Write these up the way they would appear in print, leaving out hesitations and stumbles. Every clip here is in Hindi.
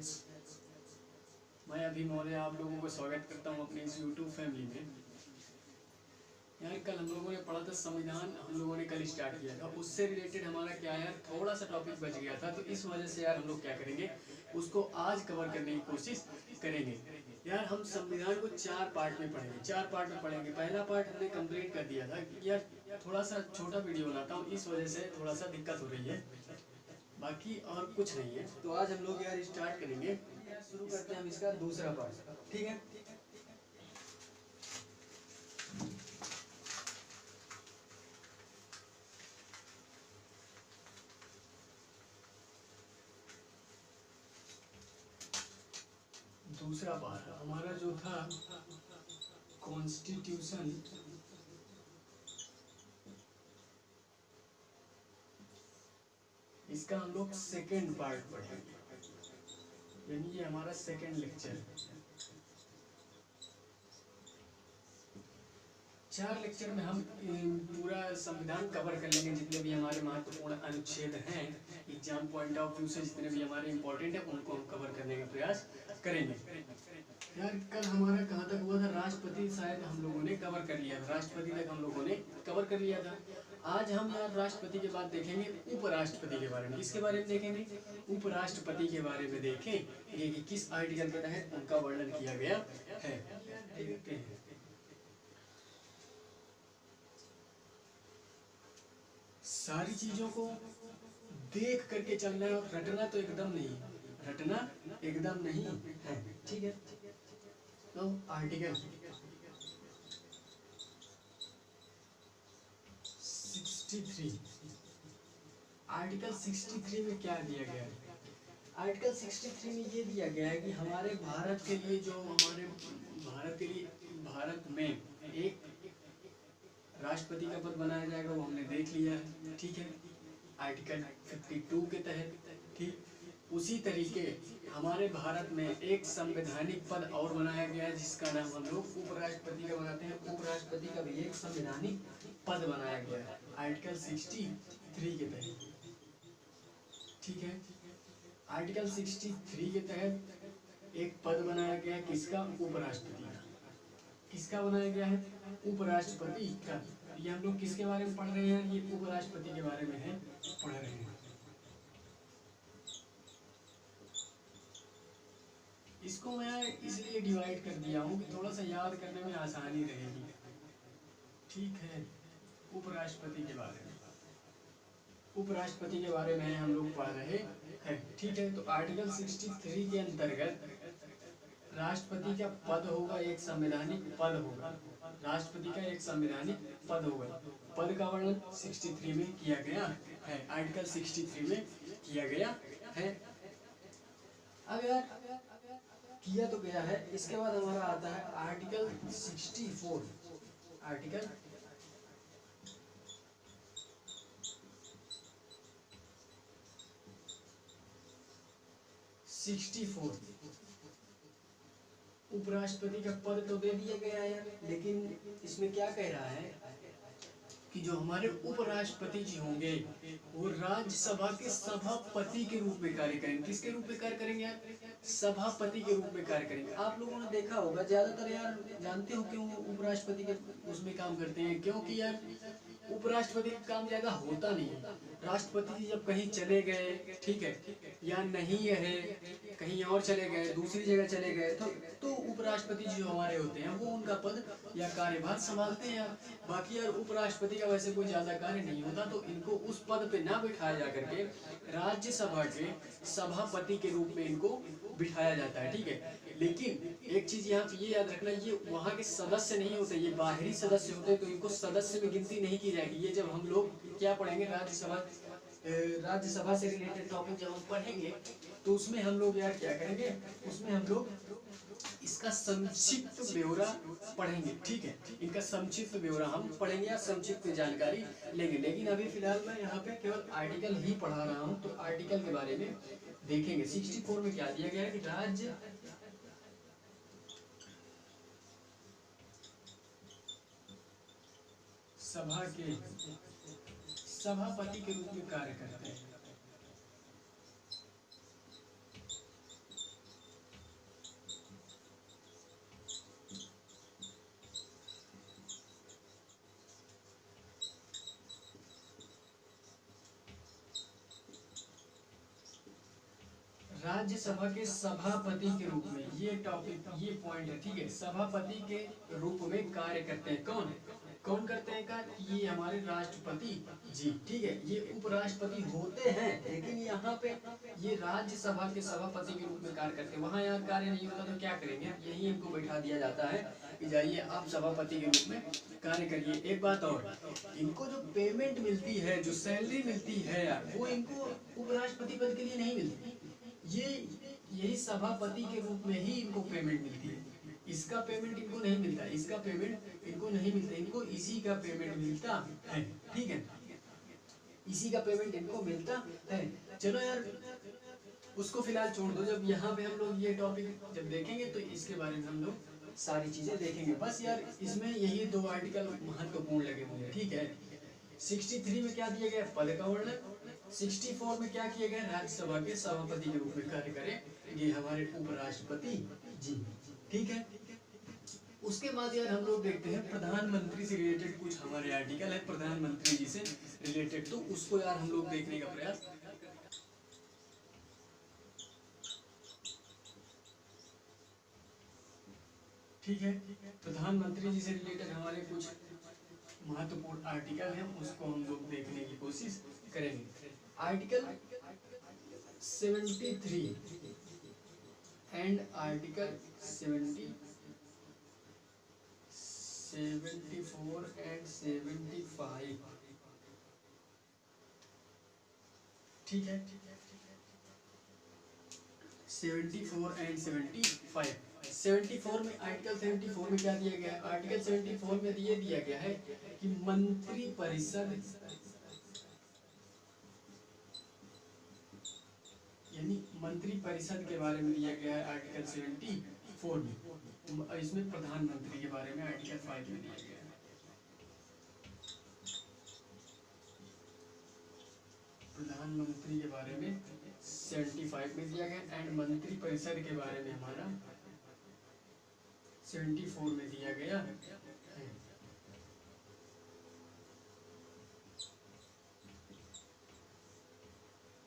फ्रेंड्स, मैं अभी मौर्य आप लोगों को स्वागत करता हूं अपनी इस यूट्यूब फैमिली में। यार कल हम लोगों ने पढ़ा था संविधान, हम लोगों ने कल स्टार्ट किया था, उससे रिलेटेड हमारा क्या है, थोड़ा सा टॉपिक बच गया था, तो इस वजह से यार हम लोग क्या करेंगे, उसको आज कवर करने की कोशिश करेंगे। यार हम संविधान को 4 पार्ट में पढ़ेंगे, 4 पार्ट में पढ़ेंगे। पहला पार्ट हमने कंप्लीट कर दिया था। यार थोड़ा सा छोटा वीडियो बनाता हूँ, इस वजह से थोड़ा सा दिक्कत हो रही है, बाकी और कुछ नहीं है। तो आज हम लोग यार स्टार्ट करेंगे, शुरू करते हैं हम इसका दूसरा पार्ट, ठीक है। दूसरा पार्ट हमारा जो था कॉन्स्टिट्यूशन, इसका हम लोग सेकेंड पार्ट पढ़ेंगे, यानी ये हमारा सेकेंड लेक्चर है। 4 लेक्चर में हम पूरा संविधान कवर कर लेंगे, जितने भी हमारे महत्वपूर्ण अनुच्छेद हैं, एग्जाम पॉइंट ऑफ व्यू से जितने भी हमारे इंपॉर्टेंट है उनको हम कवर करने का प्रयास करेंगे। यार कल हमारा कहाँ तक हुआ था, राष्ट्रपति शायद हम लोगों ने कवर कर लिया था, राष्ट्रपति तक हम लोगों ने कवर कर लिया था। आज हम यार राष्ट्रपति के बाद देखेंगे उपराष्ट्रपति के बारे में। किसके बारे में देखेंगे? उपराष्ट्रपति के बारे में देखेंगे कि किस आर्टिकल के तहत उनका वर्णन किया गया है। देखते हैं। सारी चीजों को देख करके चलना है, और रटना तो एकदम नहीं, रटना एकदम नहीं है, ठीक है। तो आर्टिकल 63, आर्टिकल 63 में क्या दिया गया है? आर्टिकल 63 में ये दिया गया है कि हमारे भारत के लिए, जो हमारे भारत के लिए, भारत में एक राष्ट्रपति का पद बनाया जाएगा, वो हमने देख लिया है, ठीक है, आर्टिकल 52 के तहत, ठीक। उसी तरीके हमारे भारत में एक संवैधानिक पद और बनाया गया है, जिसका नाम हम लोग उपराष्ट्रपति का बनाते हैं। उपराष्ट्रपति का भी एक संवैधानिक पद बनाया गया है आर्टिकल 63 के तहत, ठीक है। आर्टिकल 63 के तहत एक पद बनाया गया है, किसका? उपराष्ट्रपति का। किसका बनाया गया है? उपराष्ट्रपति का। ये हम लोग किसके बारे में पढ़ रहे हैं? ये उपराष्ट्रपति के बारे में है, पढ़ रहे हैं। इसको मैं इसलिए डिवाइड कर दिया हूँ कि थोड़ा सा याद करने में आसानी रहेगी, ठीक है। उपराष्ट्रपति के बारे में, उपराष्ट्रपति के बारे में हम लोग पढ़ रहे हैं, ठीक है। तो आर्टिकल 63 के अंतर्गत राष्ट्रपति का पद होगा, एक संवैधानिक पद होगा, राष्ट्रपति का एक संवैधानिक पद होगा। पद का वर्णन 63 में किया गया है, आर्टिकल 63 में किया गया है। अब यार किया तो गया है, इसके बाद हमारा आता है आर्टिकल 64। आर्टिकल 64, उपराष्ट्रपति का पद तो दे दिया गया है, लेकिन इसमें क्या कह रहा है कि जो हमारे उपराष्ट्रपति जी होंगे वो राज्यसभा के सभापति के रूप में कार्य करेंगे। किसके रूप में कार्य करेंगे यार? सभापति के रूप में कार्य करेंगे। आप लोगों ने देखा होगा, ज्यादातर यार जानते हो क्यों उपराष्ट्रपति के उसमें काम करते हैं? क्योंकि यार उपराष्ट्रपति का काम ज्यादा होता नहीं है। राष्ट्रपति जी जब कहीं चले गए, ठीक है, या नहीं है, कहीं और चले गए, दूसरी जगह चले गए, तो उपराष्ट्रपति जी जो हमारे होते हैं वो उनका पद या कार्यभार संभालते हैं। बाकी यार उपराष्ट्रपति का वैसे कोई ज्यादा कार्य नहीं होता, तो इनको उस पद पे ना बिठाया जा करके राज्यसभा के सभापति के रूप में इनको बिठाया जाता है, ठीक है। लेकिन एक चीज यहाँ पे ये याद रखना, ये वहाँ के सदस्य नहीं होते, ये बाहरी सदस्य होते हैं, तो इनको सदस्य में गिनती नहीं की जाएगी। ये जब हम लोग क्या पढ़ेंगे, राज्यसभा से रिलेटेड टॉपिक जब हम पढ़ेंगे, तो उसमें हम लोग यार क्या करेंगे, उसमें हम लोग इसका संक्षिप्त ब्यौरा पढ़ेंगे, ठीक है। इनका संक्षिप्त ब्यौरा हम पढ़ेंगे या संक्षिप्त जानकारी लेंगे। लेकिन अभी फिलहाल मैं यहाँ पे केवल आर्टिकल ही पढ़ा रहा हूँ, तो आर्टिकल के बारे में देखेंगे। 64 में क्या दिया गया है कि राज्य सभा के सभापति के रूप में कार्य करते हैं। राज्यसभा के सभापति के रूप में, ये टॉपिक, ये पॉइंट है, ठीक है। सभापति के रूप में कार्य करते हैं कौन, कौन करते हैं कार्य, ये हमारे राष्ट्रपति जी, ठीक है। ये उपराष्ट्रपति होते हैं, लेकिन यहाँ पे ये राज्यसभा के सभापति के रूप में कार्य करते हैं। वहाँ यहाँ कार्य नहीं होता तो क्या करेंगे, यही इनको बैठा दिया जाता है कि जाइए आप सभापति के रूप में कार्य करिए। एक बात और, इनको जो पेमेंट मिलती है, जो सैलरी मिलती है यार, वो इनको उपराष्ट्रपति पद के लिए नहीं मिलती, ये यही सभापति के रूप में ही इनको पेमेंट मिलती है। इसका पेमेंट इनको नहीं मिलता, इसका पेमेंट इनको नहीं मिलता, इनको इसी का पेमेंट मिलता है, ठीक है, इसी का पेमेंट इनको मिलता है। चलो यार उसको फिलहाल छोड़ दो, जब यहाँ पे हम लोग ये टॉपिक जब देखेंगे तो इसके बारे में हम लोग सारी चीजें देखेंगे। बस यार इसमें यही दो आर्टिकल महत्वपूर्ण लगे मुझे, ठीक है। 63 में क्या दिया गया, पद का वर्णन। 64 में क्या किया गया, राज्यसभा के सभापति के रूप में कार्य करें ये हमारे उपराष्ट्रपति जी, ठीक है। उसके बाद यार हम लोग देखते हैं प्रधानमंत्री से रिलेटेड कुछ हमारे आर्टिकल है, प्रधानमंत्री जी से रिलेटेड, तो उसको यार हम लोग देखने का प्रयास। ठीक है, प्रधानमंत्री जी से रिलेटेड हमारे कुछ महत्वपूर्ण आर्टिकल हैं, उसको हम लोग देखने की कोशिश करेंगे। आर्टिकल 73 एंड आर्टिकल 74 एंड 75, ठीक है। 74 एंड 75। 74 में, आर्टिकल 74 में क्या दिया गया है, आर्टिकल 74 में ये दिया गया है कि मंत्री परिषद, यानी मंत्री परिषद के बारे में दिया गया है आर्टिकल 74 में। इसमें प्रधानमंत्री के बारे में आर्टिकल 5 में दिया गया है। प्रधानमंत्री के बारे में 75 में दिया गया, एंड मंत्री परिषद के बारे में हमारा 74 में दिया गया है।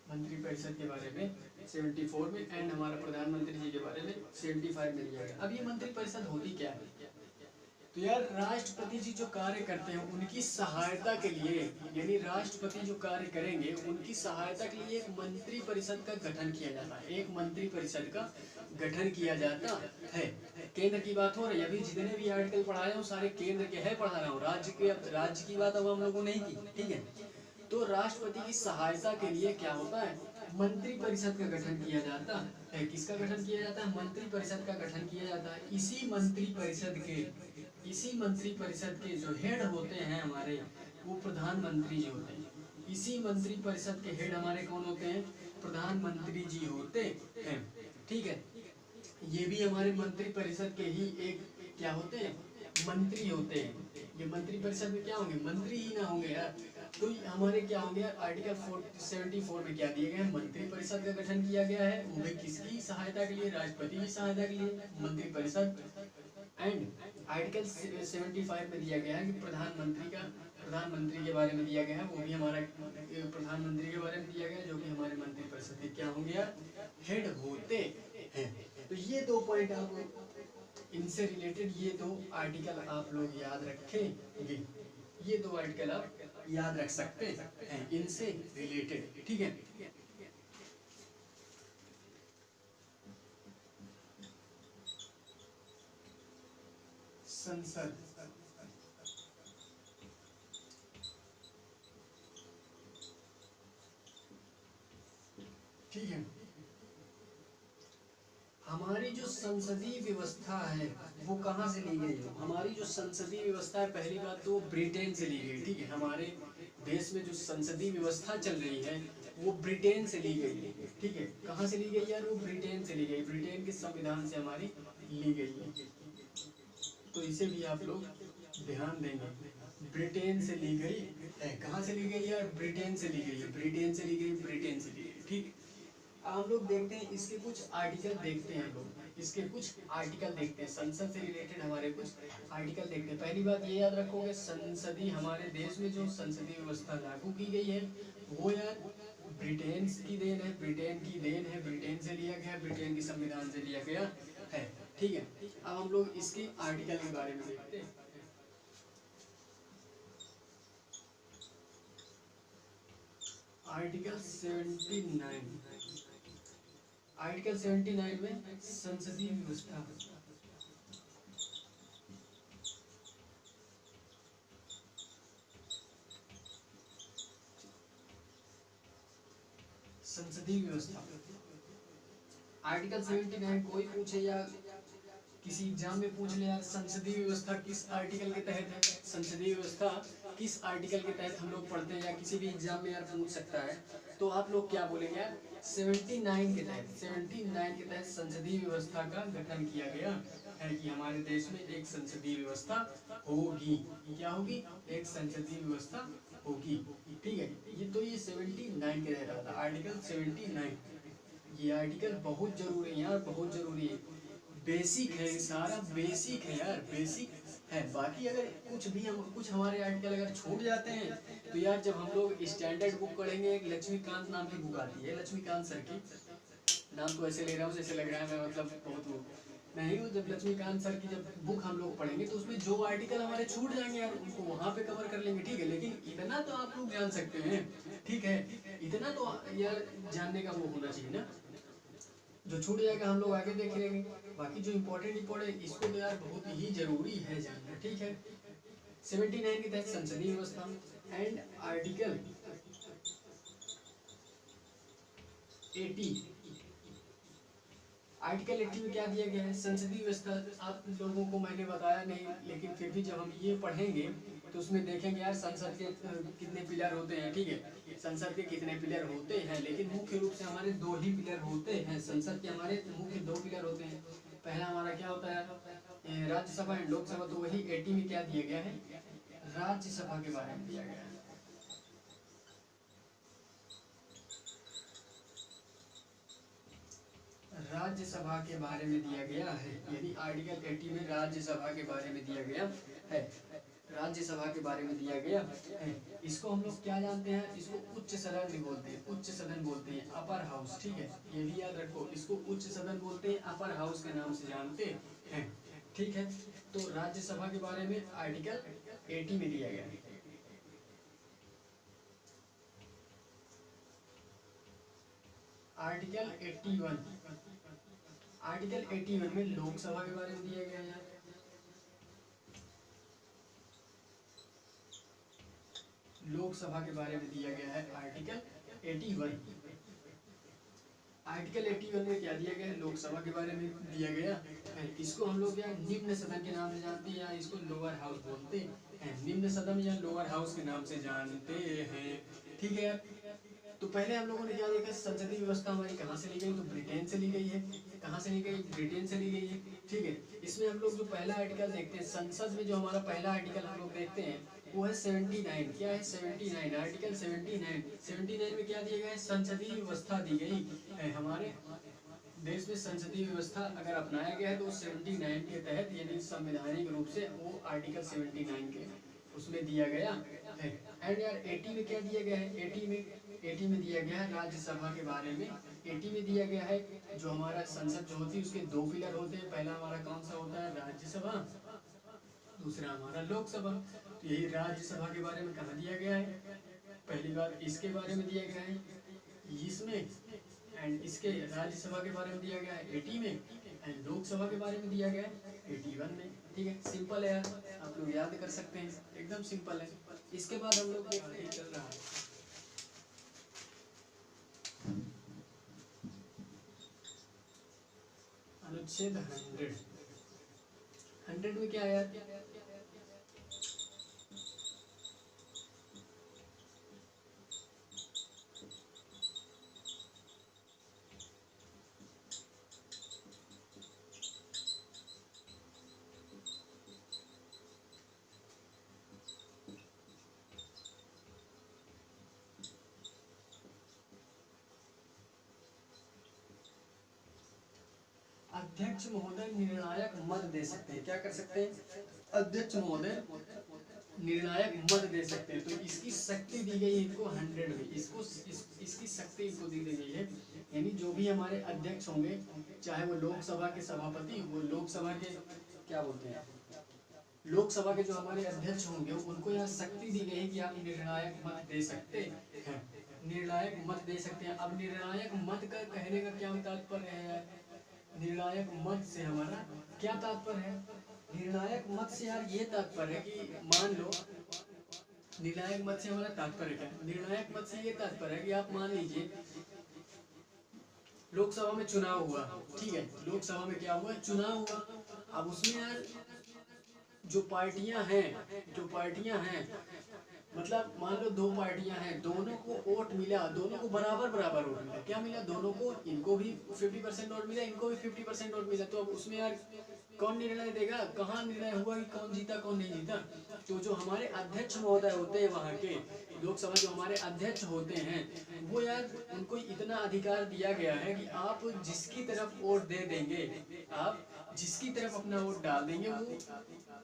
मंत्री परिषद के बारे में 74 में, एंड हमारा प्रधानमंत्री जी के बारे में 75 में दिया गया। अब ये मंत्री परिषद होती क्या है, तो यार राष्ट्रपति जी जो कार्य करते हैं उनकी सहायता के लिए, यानी राष्ट्रपति जो कार्य करेंगे उनकी सहायता के लिए एक मंत्री परिषद का गठन किया जाता है, एक मंत्री परिषद का गठन किया जाता है। केंद्र की बात हो रही है, अभी जितने भी आर्टिकल पढ़ाए हूँ सारे केंद्र के है पढ़ा रहा हूँ, राज्य की बात अब हम लोगों ने नहीं की, ठीक है। तो राष्ट्रपति की सहायता के लिए क्या होता है, मंत्री परिषद का गठन किया जाता है। किसका गठन किया जाता है, मंत्री परिषद का गठन किया जाता है। इसी मंत्री परिषद के जो हेड होते हैं हमारे, वो प्रधानमंत्री जी होते हैं। इसी मंत्री परिषद के हेड हमारे कौन होते हैं, प्रधानमंत्री जी होते हैं, ठीक है। ये भी हमारे मंत्री परिषद के ही एक क्या होते हैं, मंत्री होते हैं। ये मंत्री परिषद में क्या होंगे, मंत्री ही ना होंगे यार, तो हमारे क्या होंगे, आर्टिकल 74 में क्या दिए गए हैं, मंत्री परिषद का गठन किया गया है, वो भी किसकी सहायता के लिए, राष्ट्रपति की सहायता के लिए मंत्री परिषद। एंड आर्टिकल 75 में दिया गया है कि प्रधानमंत्री के बारे में दिया गया है, वो भी हमारा प्रधानमंत्री के बारे में दिया गया है, जो कि हमारे मंत्री परिषद के क्या होंगे यार, हेड होते हैं। तो ये दो पॉइंट आप इनसे रिलेटेड, ये दो आर्टिकल आप लोग याद रखेंगे, ये दो आर्टिकल आप याद रख सकते हैं इनसे रिलेटेड, ठीक है। संसद, ठीक है। हमारी जो संसदीय व्यवस्था है वो कहाँ से ली गई है, हमारी जो संसदीय व्यवस्था है, पहली बात तो ब्रिटेन से ली गई, ठीक है। हमारे देश में जो संसदीय व्यवस्था चल रही है वो ब्रिटेन से ली गई है, ठीक है। कहाँ से ली गई यार, वो ब्रिटेन से ली गई, ब्रिटेन के संविधान से हमारी ली गई है, तो इसे भी आप लोग ध्यान देंगे। ब्रिटेन से ली गई है, कहाँ से ली गई यार, ब्रिटेन से ली गई है, ब्रिटेन से ली गई, ब्रिटेन से ली गई, ठीक। हम लोग देखते हैं इसके कुछ आर्टिकल, देखते हैं हम लोग इसके कुछ आर्टिकल देखते हैं, संसद से रिलेटेड हमारे कुछ आर्टिकल देखते हैं। पहली बात ये याद रखोगे, संसदीय, हमारे देश में जो संसदीय व्यवस्था लागू की गई है वो यार ब्रिटेन की देन है, ब्रिटेन की देन है, ब्रिटेन से लिया गया, ब्रिटेन के संविधान से लिया गया है। ठीक है, अब हम लोग इसके आर्टिकल के बारे में देखते हैं। आर्टिकल 79, आर्टिकल 79 में संसदीय व्यवस्था, संसदीय व्यवस्था। आर्टिकल 79 कोई पूछे या किसी एग्जाम में पूछ ले यार संसदीय व्यवस्था किस आर्टिकल के तहत है, संसदीय व्यवस्था किस आर्टिकल के तहत हम लोग पढ़ते हैं, या किसी भी एग्जाम में यार पूछ सकता है, तो आप लोग क्या बोलेंगे यार 79 के तहत, 79 के तहत संसदीय व्यवस्था का गठन किया गया है कि हमारे देश में एक संसदीय व्यवस्था होगी। क्या होगी? एक संसदीय व्यवस्था होगी। ठीक है, ये तो ये 79 के तहत आता है, आर्टिकल 79। ये आर्टिकल बहुत जरूरी है यार, बहुत जरूरी है, बेसिक है, सारा बेसिक है यार, बेसिक है। बाकी अगर कुछ भी हम कुछ हमारे आर्टिकल अगर छूट जाते हैं तो यार जब हम लोग स्टैंडर्ड बुक पढ़ेंगे, एक लक्ष्मीकांत नाम की बुक आती है, लक्ष्मीकांत सर की, नाम तो ऐसे ले रहा हूँ जैसे लग रहा है मैं मतलब बहुत वो नहीं हूँ। जब लक्ष्मीकांत सर की जब बुक हम लोग पढ़ेंगे तो उसमें जो आर्टिकल हमारे छूट जाएंगे यार उनको वहाँ पे कवर कर लेंगे। ठीक है, लेकिन इतना तो आप लोग जान सकते हैं, ठीक है, इतना तो यार जानने का वो होना चाहिए ना, जो छूट जाएगा हम लोग आगे देख लेंगे। बाकी जो इम्पोर्टेंट इसको तो यार बहुत ही जरूरी है जानना। ठीक है, 79 के तहत संसदीय व्यवस्था एंड आर्टिकल 80, आर्टिकल 80 में क्या दिया गया है, संसदीय व्यवस्था। आप लोगों को मैंने बताया नहीं, लेकिन फिर भी जब हम ये पढ़ेंगे तो उसमें देखेंगे यार संसद के कितने पिलर होते हैं। ठीक है, संसद के कितने पिलर होते हैं, लेकिन मुख्य रूप से हमारे दो ही पिलर होते हैं। संसद के हमारे मुख्य दो पिलर होते हैं। पहला हमारा क्या होता है, राज्यसभा एंड लोकसभा। तो वही 80 में क्या दिया गया है, राज्यसभा के बारे में दिया गया है। राज्यसभा के बारे में दिया गया है, यानी आर्टिकल 80 में राज्यसभा के बारे में दिया गया है, राज्यसभा के बारे में दिया गया है। इसको हम लोग क्या जानते हैं, इसको उच्च सदन भी बोलते हैं, उच्च सदन बोलते हैं, अपर हाउस। ठीक है, ये भी याद रखो, इसको उच्च सदन बोलते हैं, अपर हाउस के नाम से जानते हैं। ठीक है, तो राज्यसभा के बारे में आर्टिकल 80 में दिया गया है। आर्टिकल 81, आर्टिकल 81 में लोकसभा के बारे में दिया गया है। लोकसभा के बारे में दिया गया है आर्टिकल 81। आर्टिकल 81 में क्या दिया गया है, लोकसभा के बारे में दिया गया है। इसको हम लोग या निम्न सदन के नाम से जानते हैं, या इसको लोअर हाउस बोलते हैं, निम्न सदन या लोअर हाउस के नाम से जानते हैं। ठीक है, तो पहले हम लोगों ने क्या देखा, संसदीय व्यवस्था हमारी कहाँ से ली गई, तो ब्रिटेन से ली गई है। कहाँ से ली गई, ब्रिटेन से ली गई है। ठीक है, इसमें हम लोग जो पहला आर्टिकल देखते हैं, संसद में जो हमारा पहला आर्टिकल हम लोग देखते हैं वो है 79। क्या है 79, आर्टिकल 79। 79 में क्या दिया गया है, संसदीय व्यवस्था दी गई है। हमारे देश में संसदीय व्यवस्था अगर अपनाया गया है तो 79 के तहत, यानी संवैधानिक रूप से वो आर्टिकल 79 के उसमें दिया गया है। एंड यार 80 में क्या दिया गया है, 80 में दिया गया है राज्यसभा के बारे में। 80 में दिया गया है जो हमारा संसद जो होती है उसके दो पिलर होते हैं। पहला हमारा कौन सा होता है, राज्यसभा, दूसरा हमारा लोकसभा। तो यही राज्यसभा के बारे में कहाँ दिया गया है, पहली बार इसके बारे में दिया गया है इसमें, एंड इसके राज्यसभा के बारे में दिया गया है 80 में, एंड लोकसभा के बारे में दिया गया है 81 में। ठीक है, सिंपल है यार, आप लोग याद कर सकते हैं, एकदम सिंपल है। इसके बाद हम लोग आगे चल रहा है अनुच्छेद 100 में क्या है यार, अध्यक्ष महोदय निर्णायक मत दे सकते हैं। क्या कर सकते हैं, अध्यक्ष महोदय निर्णायक मत दे सकते हैं। तो इसकी शक्ति दी गई है इनको 100 में, इसकी शक्ति इनको दी गई है। यानी जो भी हमारे अध्यक्ष होंगे, चाहे वो लोकसभा के सभापति, वो लोकसभा के क्या बोलते हैं, लोकसभा के जो हमारे अध्यक्ष होंगे, उनको यह शक्ति दी गई है कि आप निर्णायक मत दे सकते हैं, निर्णायक मत दे सकते हैं। अब निर्णायक मत का कहने का क्या तात्पर्य है? निर्णायक मत से हमारा क्या तात्पर्य है? निर्णायक मत से यार ये तात्पर्य है कि मान लो, निर्णायक मत से हमारा तात्पर्य क्या है? निर्णायक मत से ये तात्पर्य है कि आप मान लीजिए लोकसभा में चुनाव हुआ, ठीक है, लोकसभा में क्या हुआ, चुनाव हुआ। अब उसमें यार जो पार्टियां हैं, मतलब मान लो दो पार्टियां हैं, दोनों को वोट मिला, दोनों को बराबर बराबर वोट मिला। क्या मिला? दोनों को, इनको भी 50% वोट मिला, इनको भी 50% वोट मिला। तो अब उसमें यार कौन निर्णय देगा? कहाँ निर्णय हुआ कि कौन जीता कौन नहीं जीता? तो जो हमारे अध्यक्ष महोदय होते हैं वहाँ के, लोकसभा जो हमारे अध्यक्ष होते हैं, वो यार उनको इतना अधिकार दिया गया है कि आप जिसकी तरफ वोट दे देंगे, आप जिसकी तरफ अपना वोट डाल देंगे, वो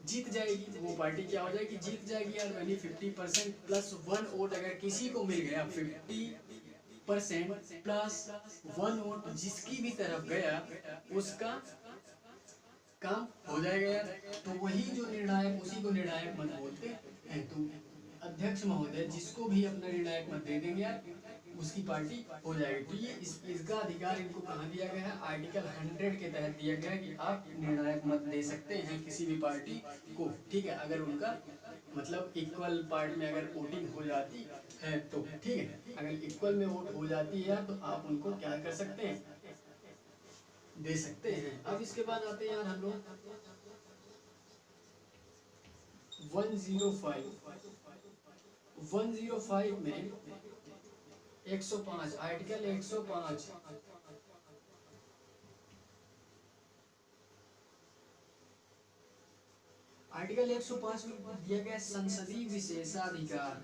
जीत जाएगी। वो पार्टी क्या हो जाएगी? जीत जाएगी यार। यानी 50% प्लस 1 वोट अगर किसी को मिल गया, 50% प्लस 1 वोट जिसकी भी तरफ गया, उसका काम हो जाएगा यार। तो वही जो निर्णायक, उसी को निर्णायक मत बोलते हैं। तो अध्यक्ष महोदय जिसको भी अपना निर्णायक मत दे देंगे यार, उसकी पार्टी हो जाएगी। तो ये इसका अधिकार इनको कहाँ दिया गया है? आर्टिकल 100 के तहत दिया गया है कि आप निर्णायक मत दे सकते हैं किसी भी पार्टी को, ठीक है, अगर उनका मतलब इक्वल पार्ट में अगर वोटिंग हो जाती है तो, ठीक है, अगर इक्वल में वोट हो जाती है तो आप उनको क्या कर सकते हैं? दे सकते हैं। अब इसके बाद आते हैं यार हम लोग 105 में 105 आर्टिकल 105, आर्टिकल 105 में दिया गया संसदीय विशेषाधिकार।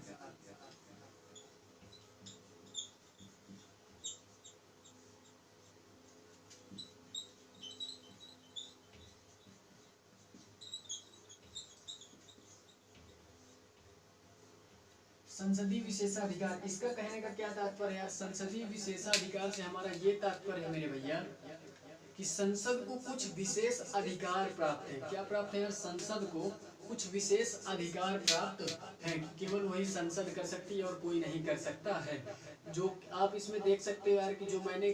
संसदीय विशेषाधिकार, इसका कहने का क्या तात्पर्य है? संसदीय विशेषाधिकार से हमारा ये तात्पर्य है मेरे भैया कि संसद को कुछ विशेष अधिकार प्राप्त है। क्या प्राप्त है? संसद को कुछ विशेष अधिकार प्राप्त है कि केवल वही संसद कर सकती है और कोई नहीं कर सकता है। जो आप इसमें देख सकते हो यार कि जो मैंने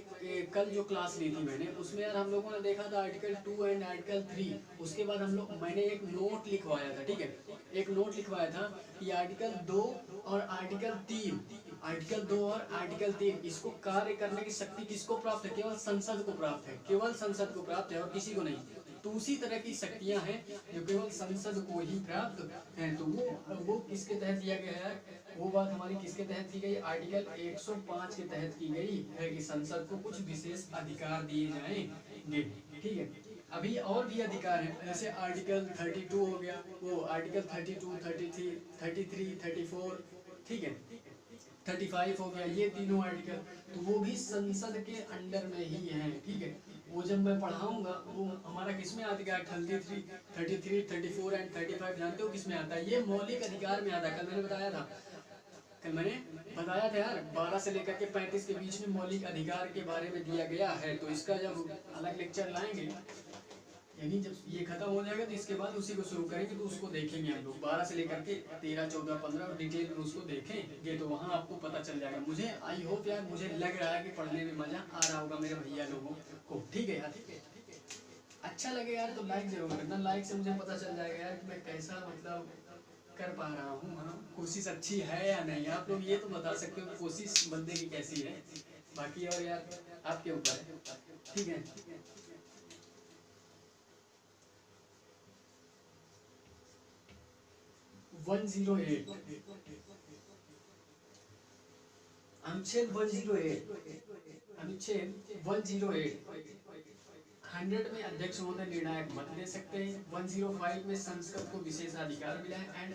कल जो क्लास ली थी मैंने, उसमें यार हम लोगों ने देखा था आर्टिकल 2 एंड आर्टिकल 3। उसके बाद मैंने एक नोट लिखवाया था, ठीक है, एक नोट लिखवाया था कि आर्टिकल 2 और आर्टिकल 3, आर्टिकल 2 और आर्टिकल 3, इसको कार्य करने की शक्ति किसको प्राप्त है? केवल संसद को प्राप्त है, केवल संसद को प्राप्त है और किसी को नहीं। तो उसी तरह की शक्तियां हैं जो केवल संसद को ही प्राप्त हैं। तो वो किसके तहत दिया गया है? वो बात हमारी किसके तहत की गई? आर्टिकल 105 के तहत की गई है कि संसद को कुछ विशेष अधिकार दिए जाएंगे, ठीक है। अभी और भी अधिकार है, जैसे आर्टिकल 32 हो गया, वो आर्टिकल 32, 33, 33, 34, ठीक है, 35 हो गया, ये तीनों आर्टिकल तो वो भी संसद के अंडर में ही है, ठीक है। वो जब मैं पढ़ाऊंगा वो हमारा किस में आता है? 33, 34 एंड 35 जानते हो किस में आता है? ये मौलिक अधिकार में आता है। कल मैंने बताया था, यार 12 से लेकर के 35 के बीच में मौलिक अधिकार के बारे में दिया गया है। तो इसका जब अलग लेक्चर लाएंगे, यानी जब ये खत्म हो जाएगा तो इसके बाद उसी को शुरू करेंगे, तो उसको देखेंगे हम लोग 12 से लेकर के 13, 14, 15 और डिटेल में उसको देखेंगे। तो वहाँ आपको पता चल जाएगा। मुझे आई होप यार, मुझे लग रहा है कि पढ़ने में मजा आ रहा होगा मेरे भैया लोगों को, ठीक है यार। अच्छा लगे यार तो लाइक जरूर करना, लाइक से मुझे पता चल जाएगा यार कि मैं कैसा मतलब कर पा रहा हूँ, हाँ, कोशिश अच्छी है या नहीं। आप लोग ये तो बता सकते हो कि कोशिश बंदे की कैसी है, बाकी और यार आपके ऊपर है, ठीक है। अनुच्छेद 108 100 में अध्यक्ष महोदय निर्णायक मत दे सकते हैं। 105 में संसद को विशेषाधिकार मिला है। एंड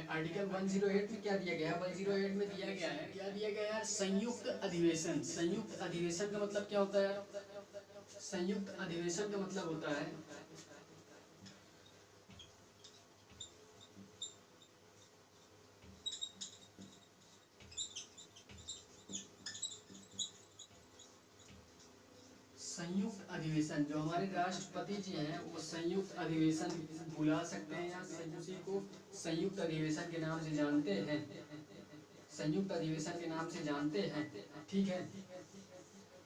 आर्टिकल 108 में क्या दिया गया है? 108 में दिया गया है, क्या दिया गया है? संयुक्त अधिवेशन। संयुक्त अधिवेशन का मतलब क्या होता है? संयुक्त अधिवेशन का मतलब होता है अधिवेशन, जो हमारे राष्ट्रपति जी हैं वो संयुक्त अधिवेशन बुला सकते हैं या उसी को संयुक्त अधिवेशन के नाम से जानते हैं, संयुक्त अधिवेशन के नाम से जानते हैं, ठीक है।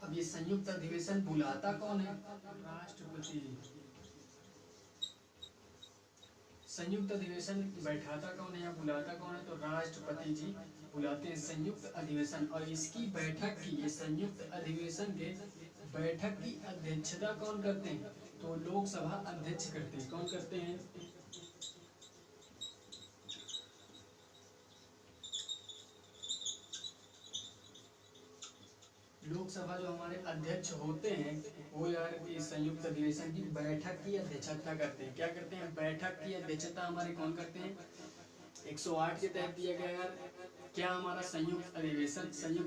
अब ये संयुक्त अधिवेशन बुलाता कौन है? राष्ट्रपति। संयुक्त अधिवेशन बैठाता कौन है या बुलाता कौन है? तो राष्ट्रपति जी बुलाते हैं संयुक्त अधिवेशन। और इसकी बैठक की, ये संयुक्त अधिवेशन के बैठक की अध्यक्षता कौन करते हैं? तो लोकसभा अध्यक्ष करते हैं। कौन करते हैं? लोकसभा जो हमारे अध्यक्ष होते हैं वो यार इस संयुक्त अधिवेशन की बैठक की अध्यक्षता करते हैं। क्या करते हैं? बैठक की अध्यक्षता हमारे कौन करते हैं? 108 के तहत दिया गया यार। क्या हमारा संयुक्त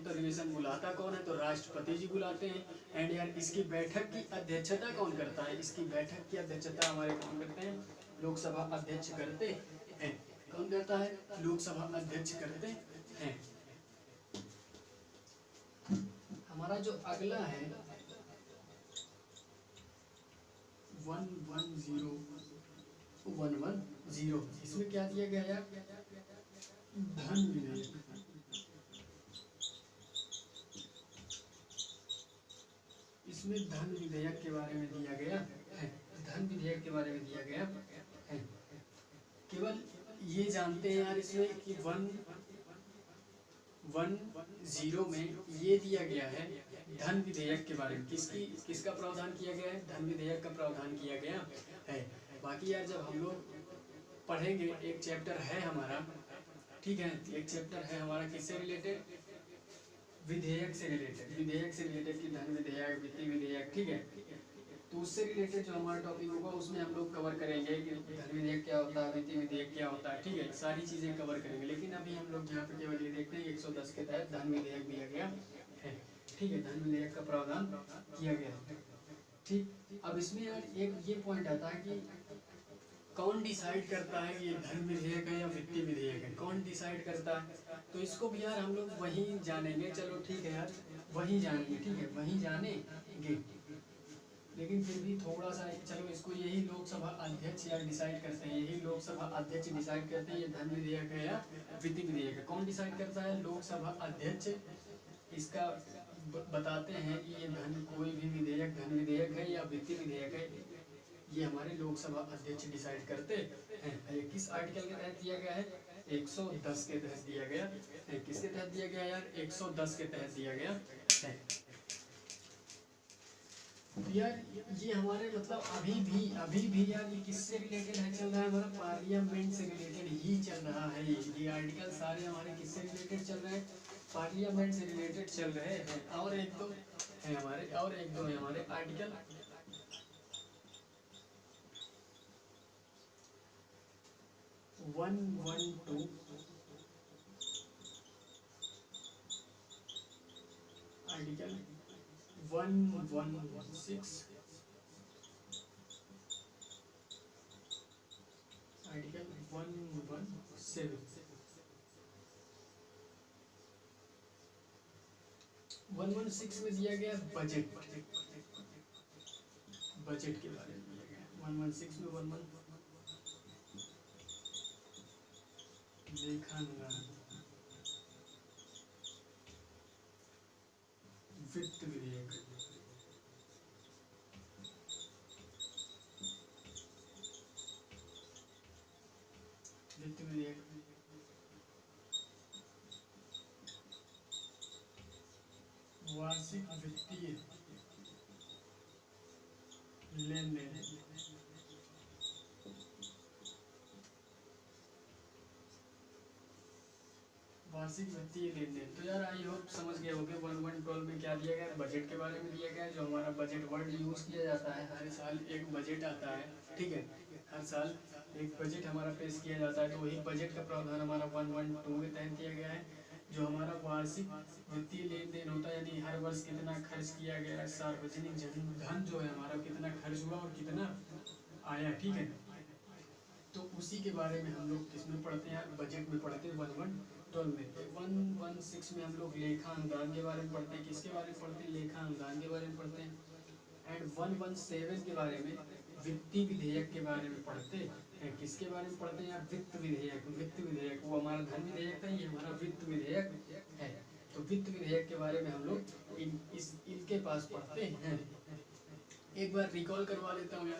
अधिवेशन बुलाता कौन है? तो राष्ट्रपति जी बुलाते हैं। एंड यार इसकी बैठक की अध्यक्षता कौन करता है? इसकी बैठक की अध्यक्षता हमारे कौन करते हैं? लोकसभा अध्यक्ष करते हैं। कौन करता है? लोकसभा अध्यक्ष करते हैं। हमारा जो अगला है 110, इसमें क्या दिया गया यार? धन विधेयक। इसमें धन विधेयक के बारे में दिया गया है। धन विधेयक के बारे में दिया गया है। केवल ये जानते हैं यार इसमें कि 110 में ये दिया गया है धन विधेयक के बारे में। किसका प्रावधान किया गया है? धन विधेयक का प्रावधान किया गया है। बाकी यार जब हम लोग पढ़ेंगे, एक चैप्टर है हमारा, ठीक है, एक चैप्टर है हमारा किससे रिलेटेड? विधेयक से रिलेटेड कि धन विधेयक, वित्तीय विधेयक, ठीक है। तो उससे रिलेटेड जो हमारा टॉपिक होगा उसमें हम लोग कवर करेंगे कि धन विधेयक क्या होता है, वित्तीय विधेयक क्या होता है, ठीक है, सारी चीज़ें कवर करेंगे। लेकिन अभी हम लोग यहाँ पे केवल ये देखते हैं 110 के तहत धन विधेयक दिया गया है, ठीक है, धन विधेयक का प्रावधान किया गया है, ठीक। अब इसमें यार एक ये पॉइंट आता है कि कौन डिसाइड करता है कि ये धन विधेयक है या वित्तीय विधेयक है? कौन डिसाइड करता है? तो इसको भी यार हम लोग वहीं जानेंगे। चलो ठीक है यार, वहीं जानेंगे, ठीक है, वहीं जानेंगे। लेकिन फिर भी थोड़ा सा, चलो इसको यही लोकसभा अध्यक्ष यार डिसाइड करते हैं, यही लोकसभा अध्यक्ष डिसाइड करते हैं ये धन विधेयक है या वित्तीय विधेयक है। कौन डिसाइड करता है? लोकसभा अध्यक्ष। इसका बताते हैं कि ये कोई भी विधेयक धन विधेयक है या वित्तीय विधेयक है, ये हमारे लोकसभा अध्यक्ष डिसाइड करते हैं। ये किस आर्टिकल के तहत दिया गया है? 110 के तहत दिया गया है। किसके तहत दिया गया यार? 110 के तहत दिया गया है। यार ये हमारे मतलब अभी भी यार ये किससे रिलेटेड है? चल रहा है हमारा पार्लियामेंट से रिलेटेड ही चल रहा है। ये आर्टिकल सारे हमारे किससे रिलेटेड चल रहे हैं? पार्लियामेंट से रिलेटेड चल रहे हैं। और एक दो है हमारे आर्टिकल 112, आर्टिकल 116, आर्टिकल 117, 116 में दिया गया बजट के बारे में दिया गया। 116 में लेखानुदान, वित्त विधेयक, वार्षिक वित्तीय लेन देन, वार्षिक वित्तीय लेन देन। तो यार आई होप समझ गए होंगे 112 में क्या दिया गया? बजट के बारे में दिया गया है। जो हमारा बजट वर्ड यूज किया जाता है, हर साल एक बजट आता है, ठीक है, हर साल एक बजट हमारा पेश किया जाता है। तो वही बजट का प्रावधान हमारा 112 के तहत दिया गया है। जो हमारा वार्षिक वित्तीय लेन देन होता है, यानी हर वर्ष कितना खर्च किया गया, सार्वजनिक धन जो है हमारा कितना खर्च हुआ और कितना आया, ठीक है। तो उसी के बारे में हम लोग किसमें पढ़ते हैं? बजट में पढ़ते हैं 112 में। 116 में हम लोग लेखा अनुदान के बारे में पढ़ते हैं। किसके बारे में पढ़ते हैं? लेखा अनुदान के बारे में पढ़ते हैं। एंड 117 के बारे में वित्तीय विधेयक के बारे में पढ़ते हैं। किसके बारे में पढ़ते हैं यार? वित्त विधेयक। वित्त विधेयक वो हमारा धन विधेयक था, ये हमारा वित्त विधेयक है। तो वित्त विधेयक के बारे में हम लोग इनके पास पढ़ते हैं। एक बार रिकॉल करवा देता हूँ यार।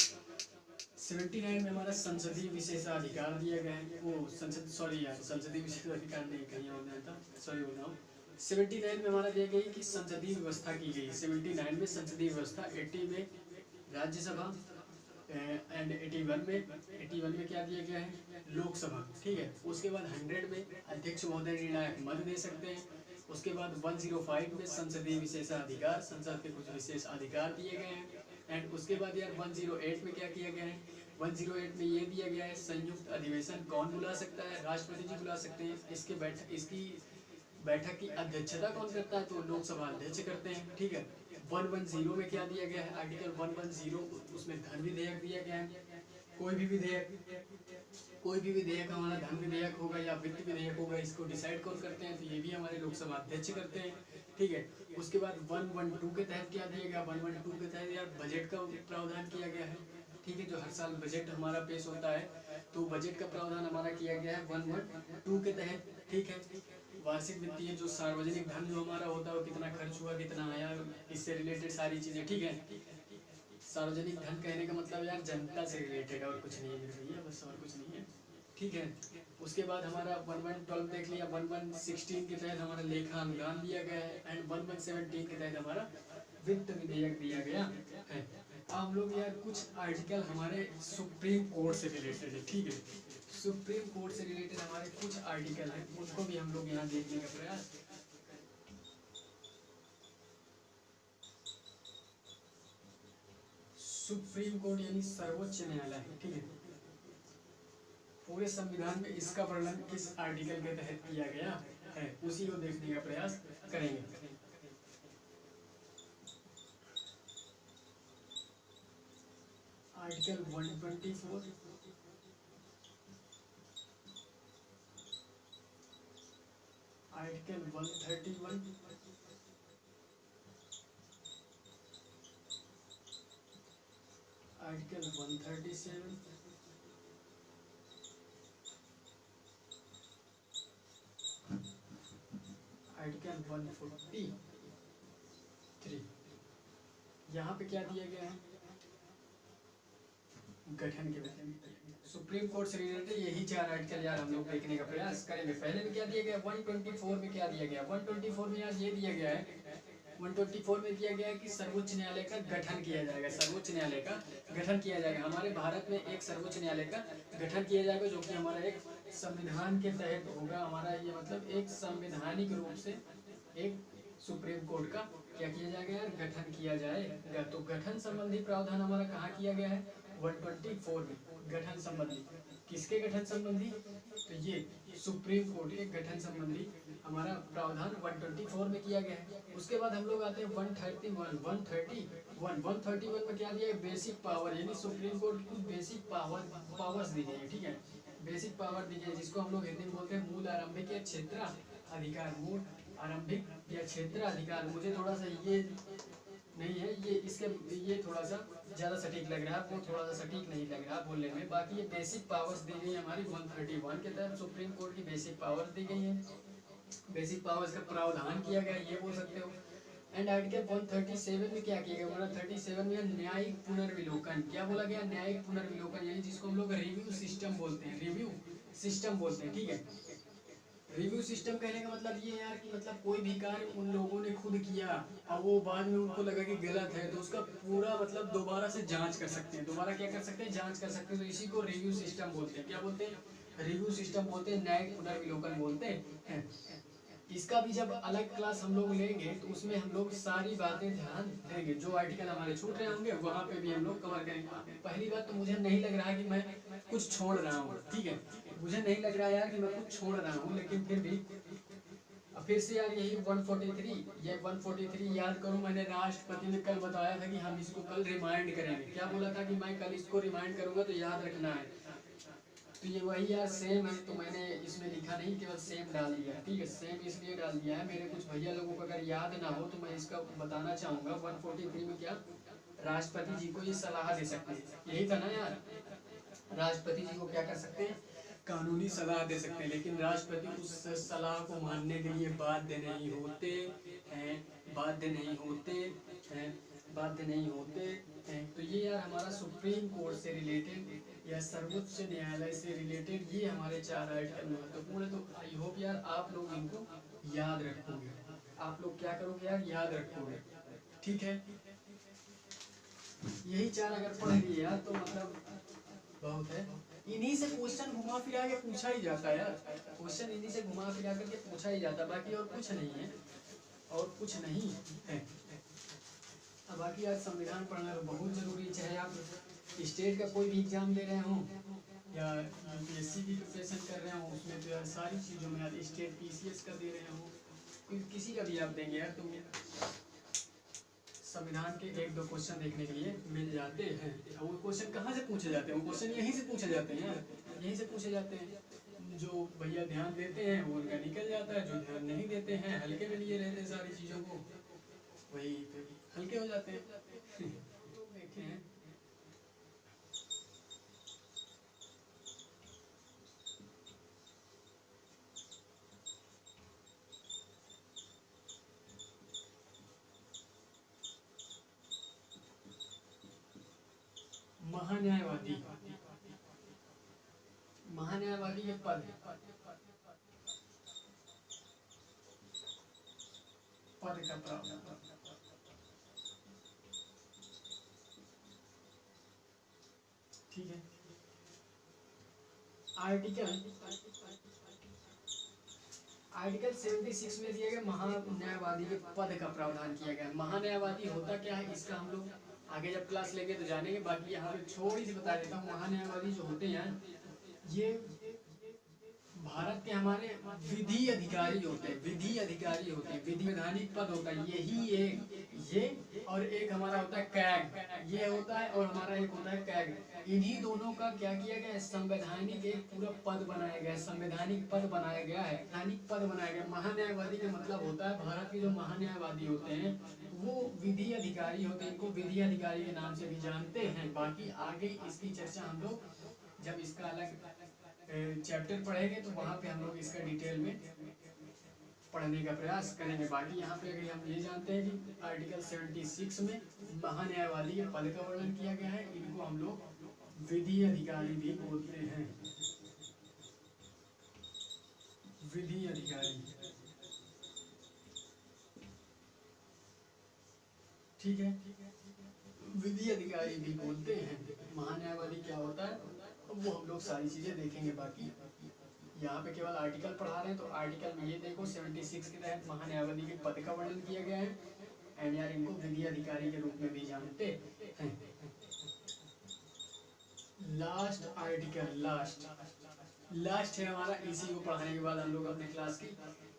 79 में हमारा संसदीय विशेषाधिकार दिया गया है। वो संसदीय विशेषाधिकार नहीं, कहीं और नहीं था, सॉरी बोल रहा हूँ। 79 में हमारा दिया गया कि संसदीय व्यवस्था की गई। 79 में संसदीय व्यवस्था, 80 में राज्यसभा एंड 81 में क्या दिया गया है? लोकसभा। ठीक है। उसके बाद 100 में अध्यक्ष महोदय निर्णायक मत दे सकते हैं। उसके बाद 105 में संसदीय विशेषाधिकार, संसद के कुछ विशेष अधिकार दिए गए हैं। एंड उसके बाद यार 108 में क्या किया गया है? 108 में ये दिया गया है संयुक्त अधिवेशन कौन बुला सकता है? राष्ट्रपति जी बुला सकते हैं। इसकी बैठक की अध्यक्षता कौन करता है? तो लोकसभा अध्यक्ष करते हैं। ठीक है। 110 में क्या दिया गया है? आर्टिकल 110, उसमें धन विधेयक दिया गया है। कोई भी विधेयक हमारा धन विधेयक होगा या वित्त विधेयक होगा, इसको डिसाइड कौन करते हैं? तो ये भी हमारे लोकसभा अध्यक्ष करते हैं। ठीक है। उसके बाद 112 के तहत क्या दिया गया? 112 के तहत यार बजट का प्रावधान किया गया है। ठीक है। जो हर साल बजट हमारा पेश होता है, तो बजट का प्रावधान हमारा किया गया है 112 के तहत। ठीक है। वार्षिक वित्तीय जो सार्वजनिक धन जो हमारा होता है, वो कितना खर्च हुआ, कितना आया, इससे रिलेटेड सारी चीजें। ठीक है। सार्वजनिक धन कहने का मतलब यार जनता से रिलेटेड, और कुछ नहीं है मेरे भैया, बस और कुछ नहीं है। ठीक है। उसके बाद हमारा 1112 देख लिया। 1116 के तहत हमारा लेखा अनुदान दिया गया है। एंड 1117 के तहत हमारा वित्त विधेयक दिया गया है। अब हम लोग यार कुछ आर्टिकल हमारे सुप्रीम कोर्ट से रिलेटेड है। ठीक है। सुप्रीम कोर्ट से रिलेटेड हमारे कुछ आर्टिकल हैं, उनको भी हम लोग यहाँ देखने का प्रयास। सुप्रीम कोर्ट यानी सर्वोच्च न्यायालय। ठीक है। पूरे संविधान में इसका वर्णन किस आर्टिकल के तहत किया गया है, उसी को देखने का प्रयास करेंगे। Article 124, article 131, article 137, article 143। यहाँ पे क्या दिया गया है? गठन के बारे में। सुप्रीम कोर्ट से रिलेटेड यही 4 आर्टिकल यार हम लोग देखने का प्रयास करेंगे। पहले में क्या दिया गया? 124 में क्या दिया गया? 124 में यार ये दिया गया है, 124 में दिया गया है कि सर्वोच्च न्यायालय का गठन किया जाएगा। सर्वोच्च न्यायालय का गठन किया जाएगा। हमारे भारत में एक सर्वोच्च न्यायालय का गठन किया जाएगा, जो कि हमारा एक संविधान के तहत होगा। हमारा ये मतलब एक संवैधानिक रूप से एक सुप्रीम कोर्ट का क्या किया जाएगा यार? गठन किया जाएगा। तो गठन संबंधी प्रावधान हमारा कहाँ किया गया है? 124 में। गठन संबंधी, किसके गठन संबंधी? तो ये सुप्रीम कोर्ट के गठन संबंधी हमारा प्रावधान 124 में किया गया है। उसके बाद हम लोग आते हैं 131 में क्या दिया है? बेसिक पावर, यानी सुप्रीम कोर्ट की बेसिक पावर्स दी गई है। ठीक है। बेसिक पावर दी गई है, जिसको हम लोग हिंदी में बोलते हैं मूल आरंभिक या क्षेत्र अधिकार। मूल आरंभिक या क्षेत्र अधिकार। मुझे थोड़ा सा ये नहीं है, ये थोड़ा सा ज़्यादा सटीक लग रहा है, वो थोड़ा सा सटीक नहीं लग रहा बोलने में। बाकी ये बेसिक पावर्स दी गई है हमारी 131 के तहत। सुप्रीम कोर्ट की बेसिक पावर्स दी गई है, बेसिक पावर्स का प्रावधान किया गया, ये बोल सकते हो। एंड आर्टिकल 137 में क्या किया गया? 137 में न्यायिक पुनर्विलोकन। क्या बोला गया? न्यायिक पुनर्विलोकन, यानी जिसको हम लोग रिव्यू सिस्टम बोलते हैं। रिव्यू सिस्टम बोलते हैं। ठीक है। रिव्यू सिस्टम कहने का मतलब ये है यार कि मतलब कोई भी कार्य उन लोगों ने खुद किया और वो बाद में उनको लगा कि गलत है, तो उसका पूरा मतलब दोबारा से जांच कर सकते हैं। दोबारा क्या कर सकते हैं? जांच कर सकते हैं। तो इसी को रिव्यू सिस्टम बोलते हैं। क्या बोलते हैं? रिव्यू सिस्टम बोलते हैं, न्यायिक पुनर्विलोकन बोलते हैं। इसका भी जब अलग क्लास हम लोग लेंगे तो उसमें हम लोग सारी बातें ध्यान देंगे। जो आर्टिकल हमारे छूट रहे होंगे वहाँ पे भी हम लोग कवर करेंगे। पहली बात तो मुझे नहीं लग रहा है कि मैं कुछ छोड़ रहा हूँ। ठीक है। मुझे नहीं लग रहा यार कि मैं कुछ छोड़ रहा हूँ, लेकिन फिर भी फिर से यार यही 143 याद करूँ। मैंने राष्ट्रपति ने कल बताया था कि हम इसको कल रिमाइंड करेंगे। क्या बोला था कि मैं कल इसको रिमाइंड करूँगा, तो याद रखना है। तो ये वही यार सेम है, तो मैंने इसमें लिखा नहीं, केवल सेम डाल दिया है। ठीक है। सेम इसलिए डाल दिया है, मेरे कुछ भैया लोगों को अगर याद ना हो तो मैं इसका बताना चाहूँगा। 143 में क्या राष्ट्रपति जी को ये सलाह दे सकते हैं, यही था ना यार। राष्ट्रपति जी को क्या कर सकते हैं, कानूनी सलाह दे सकते हैं, लेकिन राष्ट्रपति उस सलाह को मानने के लिए बाध्य नहीं होते हैं, बाध्य नहीं होते हैं, बाध्य नहीं होते हैं। तो ये यार हमारा सुप्रीम कोर्ट से रिलेटेड या सर्वोच्च न्यायालय से रिलेटेड ये हमारे 4 आर्टिकल महत्वपूर्ण है। तो आई होप यार आप लोग इनको याद रखोगे, आप लोग क्या करोगे यार, याद रखोगे, ठीक है। यही 4 अगर पढ़ लिए यार तो मतलब बहुत है। इन्हीं से क्वेश्चन घुमा फिरा के पूछा ही जाता है यार, क्वेश्चन इन्हीं से घुमा फिरा करके पूछा ही जाता है, बाकी और कुछ नहीं है, और कुछ नहीं है। अब बाकी यार संविधान पढ़ना तो बहुत जरूरी है, चाहे आप स्टेट का कोई भी एग्जाम दे रहे हों या यूपीएससी की प्रिपरेशन कर रहे हों, उसमें तो यार सारी चीज़ों में यार स्टेट पीसीएस का दे रहे हों, किसी का भी आप देंगे यार तो संविधान के 1-2 क्वेश्चन देखने के लिए मिल जाते हैं। वो क्वेश्चन कहाँ से पूछे जाते हैं, वो क्वेश्चन यहीं से पूछे जाते हैं यार, यहीं से पूछे जाते हैं। जो भैया ध्यान देते हैं वो उनका निकल जाता है, जो ध्यान नहीं देते हैं, हल्के में लिए रहते हैं सारी चीज़ों को, वही फिर हल्के हो जाते हैं। देखे हैं महान्यायवादी, महान्यायवादी के पद का प्रावधान, ठीक है। आर्टिकल 76 में दिया गया महान्यायवादी के पद का प्रावधान किया गया। महान्यायवादी होता क्या है इसका हम लोग आगे जब क्लास लेंगे तो जानेंगे, बाकी यहाँ पे थोड़ी सी बता देता हूँ। महान्यायवादी जो होते हैं ये भारत के हमारे विधि अधिकारी होते हैं, विधि अधिकारी होते हैं, विधिवैधानिक पद होता है, यही एक ये और एक हमारा होता है कैग, ये होता है, और हमारा एक होता है कैग। इन्हीं दोनों का क्या किया गया है, संवैधानिक एक पूरा पद बनाया गया है, संवैधानिक पद बनाया गया है, संवैधानिक पद बनाया गया। महान्यायवादी का मतलब होता है भारत के जो महान्यायवादी होते हैं वो विधि अधिकारी होते हैं, इनको विधि अधिकारी के नाम से भी जानते हैं। बाकी आगे इसकी चर्चा हम लोग जब इसका अलग चैप्टर पढ़ेंगे तो वहाँ पे हम लोग इसका डिटेल में पढ़ने का प्रयास करेंगे। बाकी यहाँ पे अगर हम ये जानते हैं कि आर्टिकल 76 में महान्यायवादी के पद का वर्णन किया गया है, इनको हम लोग विधि अधिकारी भी बोलते हैं, विधि अधिकारी, ठीक है, विधि अधिकारी भी बोलते हैं। महान्यायवादी क्या होता है वो हम लोग सारी चीजें देखेंगे। बाकी यहाँ पे केवल आर्टिकल पढ़ा रहे हैं, तो आर्टिकल में ये देखो 76 के तहत महान्यायवादी के पद का वर्णन किया गया है, एंड यार इनको विधि अधिकारी के रूप में भी जानते हैं। लास्ट आर्टिकल, लास्ट है हमारा, इसी को पढ़ाने के बाद हम लोग अपने क्लास की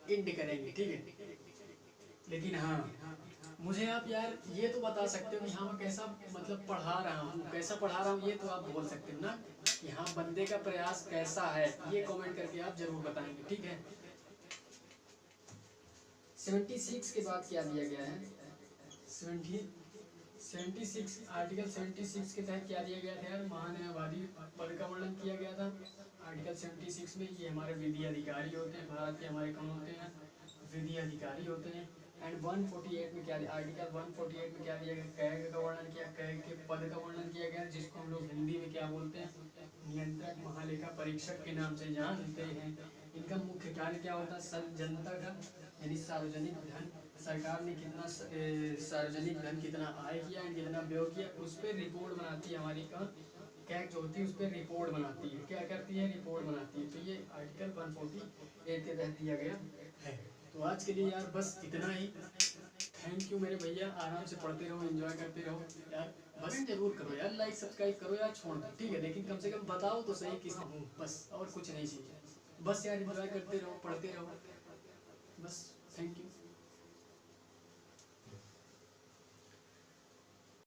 एंड करेंगे, ठीक है। लेकिन हाँ मुझे आप यार ये तो बता सकते हो कि हाँ मैं कैसा मतलब पढ़ा रहा हूँ, कैसा पढ़ा रहा हूँ, ये तो आप बोल सकते हो ना कि हाँ बंदे का प्रयास कैसा है, ये कमेंट करके आप जरूर बताएंगे, ठीक है। 76 के बाद क्या दिया गया है, 76 आर्टिकल 76 के तहत क्या दिया गया था यार, महान्यायवादी पद का वर्णन किया गया था आर्टिकल 76 में। ये हमारे विधि अधिकारी होते हैं, भारत के हमारे कौन होते हैं, विधि अधिकारी होते हैं। एंड 148 में क्या आर्टिकल 148 में क्या दिया गया, कैग का वर्णन किया, कैग के पद का वर्णन किया गया, जिसको हम लोग हिंदी में क्या बोलते हैं, नियंत्रक महालेखा परीक्षक के नाम से जानते हैं। इनका मुख्य कार्य क्या होता है, जनता का यानी सार्वजनिक धन, सरकार ने कितना सार्वजनिक धन कितना आय किया, कितना व्यय किया, उस पर रिपोर्ट बनाती है हमारी कैग जो होती है, उस पर रिपोर्ट बनाती है, क्या करती है, रिपोर्ट बनाती है। तो ये आर्टिकल 148 के तहत दिया गया है। तो आज के लिए यार बस इतना ही। थैंक यू मेरे भैया, आराम से पढ़ते रहो, एंजॉय करते रहो यार, बस जरूर करो यार, लाइक सब्सक्राइब करो यार, छोड़ दो ठीक है, लेकिन कम से कम बताओ तो सही किस हूँ, बस और कुछ नहीं चाहिए, बस यार एंजॉय करते रहो, पढ़ते रहो।